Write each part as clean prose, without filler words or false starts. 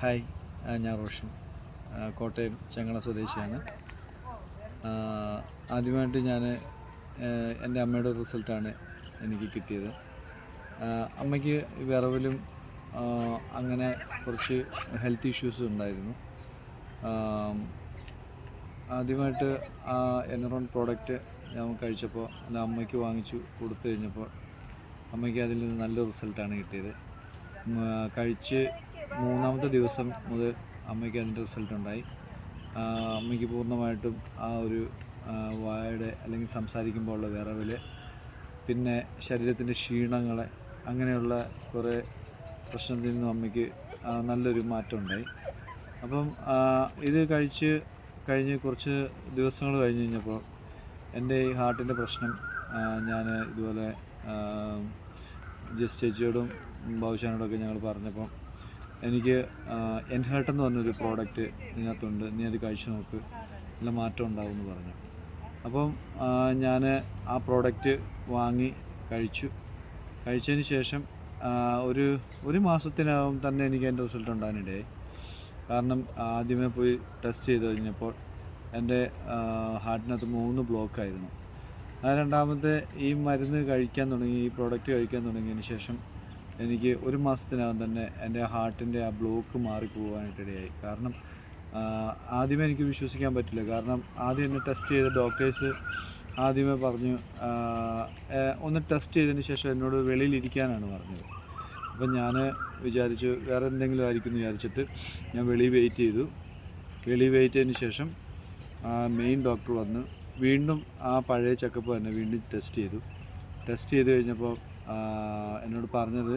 Hi, ഞാൻ റോഷൻ, കോട്ടയം ചെങ്ങള സ്വദേശിയാണ്. ആദ്യമായിട്ട് ഞാൻ എൻ്റെ അമ്മയുടെ റിസൾട്ടാണ് എനിക്ക് കിട്ടിയത്. അമ്മയ്ക്ക് വിറവലും അങ്ങനെ കുറച്ച് ഹെൽത്ത് ഇഷ്യൂസ് ഉണ്ടായിരുന്നു. ആദ്യമായിട്ട് എനറോൺ പ്രോഡക്റ്റ് ഞാൻ കഴിച്ചപ്പോൾ അല്ല അമ്മയ്ക്ക് വാങ്ങിച്ചു കൊടുത്തു കഴിഞ്ഞപ്പോൾ അമ്മയ്ക്ക് അതിൽ നിന്ന് നല്ല റിസൾട്ടാണ് കിട്ടിയത്. കഴിച്ച് 3-ാമത്തെ ദിവസം മുതൽ അമ്മയ്ക്ക് അതിൻ്റെ റിസൾട്ട് ഉണ്ടായി. അമ്മയ്ക്ക് പൂർണ്ണമായിട്ടും ആ ഒരു വായുടെ അല്ലെങ്കിൽ സംസാരിക്കുമ്പോൾ ഉള്ള വിറവൽ, പിന്നെ ശരീരത്തിൻ്റെ ക്ഷീണങ്ങൾ, അങ്ങനെയുള്ള കുറേ പ്രശ്നത്തിൽ നിന്നും അമ്മയ്ക്ക് നല്ലൊരു മാറ്റം ഉണ്ടായി. അപ്പം ഇത് കഴിഞ്ഞ് കുറച്ച് ദിവസങ്ങൾ കഴിഞ്ഞപ്പോൾ എൻ്റെ ഈ ഹാർട്ടിൻ്റെ പ്രശ്നം ഞാൻ ഇതുപോലെ ജസ്റ്റ് ചേച്ചിയോടും ബാബുശാനോടൊക്കെ ഞങ്ങൾ പറഞ്ഞപ്പം എനിക്ക് എൻഹേർട്ട് എന്ന് പറഞ്ഞൊരു പ്രോഡക്റ്റ് ഇതിനകത്തുണ്ട്, നീ അത് കഴിച്ചു നോക്ക്, നല്ല മാറ്റം ഉണ്ടാകുമെന്ന് പറഞ്ഞു. അപ്പം ഞാൻ ആ പ്രോഡക്റ്റ് വാങ്ങി കഴിച്ചതിന് ശേഷം ഒരു മാസത്തിനകം തന്നെ എനിക്ക് അതിൻ്റെ റിസൾട്ട് ഉണ്ടാകാനിടയായി. കാരണം ആദ്യമേ പോയി ടെസ്റ്റ് ചെയ്ത് കഴിഞ്ഞപ്പോൾ എൻ്റെ ഹാർട്ടിനകത്ത് 3 ബ്ലോക്കായിരുന്നു. രണ്ടാമത്തെ ഈ മരുന്ന് കഴിക്കാൻ തുടങ്ങി, ഈ പ്രോഡക്റ്റ് കഴിക്കാൻ തുടങ്ങിയതിന് ശേഷം എനിക്ക് ഒരു മാസത്തിനകം തന്നെ എൻ്റെ ഹാർട്ടിൻ്റെ ആ ബ്ലോക്ക് മാറിപ്പോകാനായിട്ടിടയായി. കാരണം ആദ്യമേ എനിക്ക് വിശ്വസിക്കാൻ പറ്റില്ല. കാരണം ആദ്യം എന്നെ ടെസ്റ്റ് ചെയ്ത ഡോക്ടേഴ്സ് ആദ്യമേ പറഞ്ഞു, ഒന്ന് ടെസ്റ്റ് ചെയ്തതിന് ശേഷം എന്നോട് വെളിയിലിരിക്കാനാണ് പറഞ്ഞത്. അപ്പം ഞാൻ വിചാരിച്ചു വേറെ എന്തെങ്കിലും ആയിരിക്കും എന്ന് വിചാരിച്ചിട്ട് ഞാൻ വെളിയിൽ വെയിറ്റ് ചെയ്തതിന് ശേഷം മെയിൻ ഡോക്ടർ വന്ന് വീണ്ടും ആ പഴയ ചെക്കപ്പ് തന്നെ വീണ്ടും ടെസ്റ്റ് ചെയ്ത് കഴിഞ്ഞപ്പോൾ എന്നോട് പറഞ്ഞത്,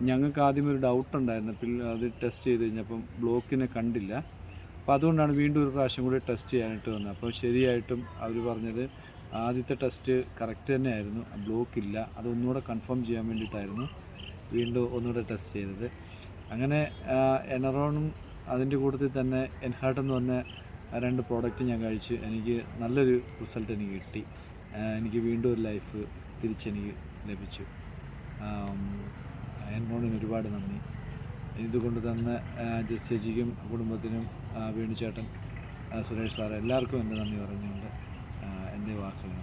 ഞങ്ങൾക്ക് ആദ്യം ഒരു ഡൗട്ട് ഉണ്ടായിരുന്നു, പിന്നെ അത് ടെസ്റ്റ് ചെയ്ത് കഴിഞ്ഞപ്പം ബ്ലോക്കിനെ കണ്ടില്ല, അപ്പോൾ അതുകൊണ്ടാണ് വീണ്ടും ഒരു പ്രാവശ്യം കൂടി ടെസ്റ്റ് ചെയ്യാനായിട്ട് വന്നത്. അപ്പോൾ ശരിയായിട്ടും അവർ പറഞ്ഞത് ആദ്യത്തെ ടെസ്റ്റ് കറക്റ്റ് തന്നെയായിരുന്നു, ബ്ലോക്കില്ല, അതൊന്നുകൂടെ കൺഫേം ചെയ്യാൻ വേണ്ടിയിട്ടായിരുന്നു വീണ്ടും ഒന്നുകൂടെ ടെസ്റ്റ് ചെയ്തത്. അങ്ങനെ എനറോണും അതിൻ്റെ കൂട്ടത്തിൽ തന്നെ എൻഹാർട്ട് എന്ന് പറഞ്ഞ 2 പ്രോഡക്റ്റ് ഞാൻ കഴിച്ച് എനിക്ക് നല്ലൊരു റിസൾട്ട് എനിക്ക് കിട്ടി. എനിക്ക് വീണ്ടും ഒരു ലൈഫ് തിരിച്ചെനിക്ക് ലഭിച്ചു. എനറോണിന് ഒരുപാട് നന്ദി. ഇതുകൊണ്ട് തന്ന ജസ് ചേച്ചിക്കും കുടുംബത്തിനും വേണുചേട്ടൻ, സുരേഷ് സാറ്, എല്ലാവർക്കും എൻ്റെ നന്ദി പറഞ്ഞുകൊണ്ട് എൻ്റെ വാക്കുകൾ